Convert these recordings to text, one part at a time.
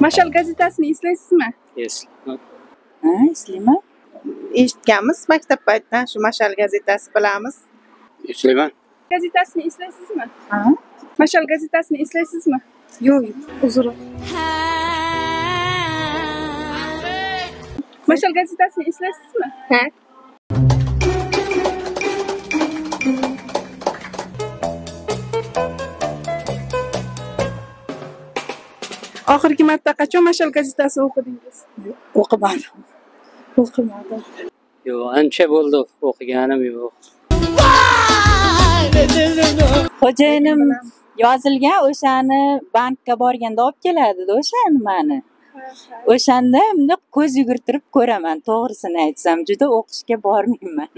Mashal gazetasini eslaysizmi? Eslayman. Eshitganmiz maktab paytidan shu Mashal gazetasi bilamiz. Eslayman. Gazetasini eslaysizmi? Ha? Mashal gazetasini eslaysizmi? Yo'q, uzr. Mashal gazetasini eslaysizmi? Ha? Oxirgi marta qachon Mashal gazetasini o'qidingiz? O'qimadim. Yo'q, ancha bo'ldi o'qiganim yo'q. Xo'jayinim yozilgan o'shani bankka borganda olib keladi-da o'shani meni. O'shanda endi ko'z yugurtirib ko'raman, to'g'risini aytsam, juda o'qishga bormayman.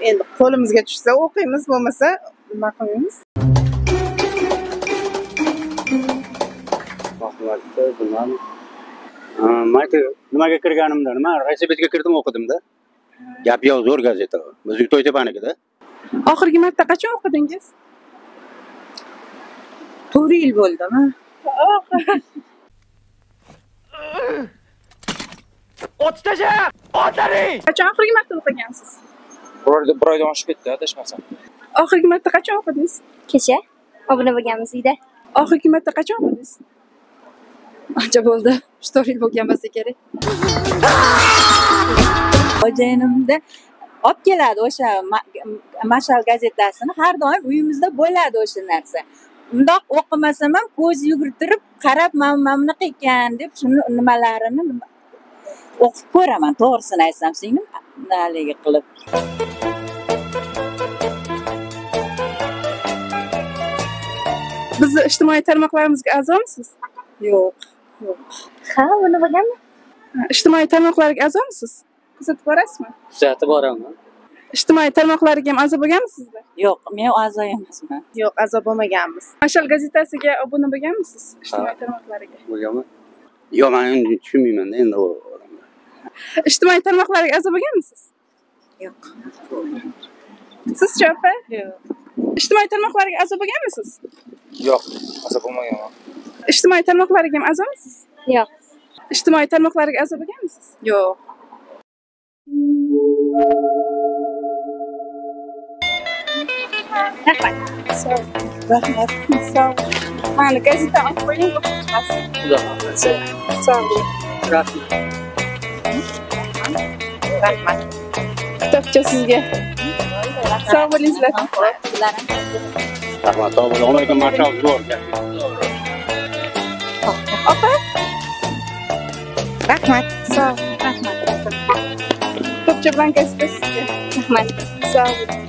Endi qo'limizga tushsa o'qiymiz, bo'lmasa nima qilamiz? Vaqtda bilmadim. Nimaga kirganimda, nima Rossiyabetga kirdim o'qidimda. Gap yo'q, zo'r gazeta. O'zbek To'ytepanikida. Oxirgi marta qachon o'qidingiz? 4 yil bo'ldimi? Qachon oxirgi marta o'qigansiz? Bir oydan oshib ketdi, adashmasam. Oxirgi marta qachon o'qidingiz? Kecha obuna bo'lganmiz uyda. Oxirgi marta qachon o'qidingiz? Ancha bo'ldi. 4 yil bo'lgan bo'lsa kerak. Xo'jayinimda olib keladi o'sha Mashal gazetasini, har doim uyimizda bo'ladi o'sha narsa. Undoq o'qimasam ham ko'z yugurtirib qarab, mana bunaqa ekan deb shuni nimalarini o'qib ko'raman, to'g'risini aytsam, singlim haligi qilib. Bizni ijtimoiy tarmoqlarimizga a'zomisiz? Yo'q. Ha, obuna bo'lganmi? Ijtimoiy tarmoqlarga a'zomisiz? Kuzatib borasizmi? Kuzatib boraman. Ijtimoiy tarmoqlarga ham a'zo bo'lganmisizlar? Yo'q, men a'zo emasman. Yo'q, a'zo bo'lmaganmiz. Mashal gazetasiga obuna bo'lganmisiz? Ijtimoiy tarmoqlariga. Bo'lganmi? Yo'q, men endi tushunmayman-da endi u odamlar. Ijtimoiy tarmoqlarga a'zo bo'lganmisiz? Yo'q. Siz-chi opa? Yo'q. Ijtimoiy tarmoqlarga a'zo bo'lganmisiz? Yo'q, a'zo bo'lmaganman. Ijtimoiy tarmoqlarga ham a'zomisiz? Yo'q. Ijtimoiy tarmoqlarga a'zo bo'lganmisiz? Yo'q. Rahmat. Rahmat. Mana gazeta olib qo'ying, o'qib chiqasiz. Xudo xohlasa. Sog' bo'ling. Rahmat. Rahmat. Kitobcha sizga. Sog' bo'lingizlar. Rahmat, sog' bo'ling. Ularga Mashal zo'r gazeta. Opa, Rahmat. sog' bo'ling. Kitobcha bilan gazeta sizga. Rahmat. Sog' bo'ling.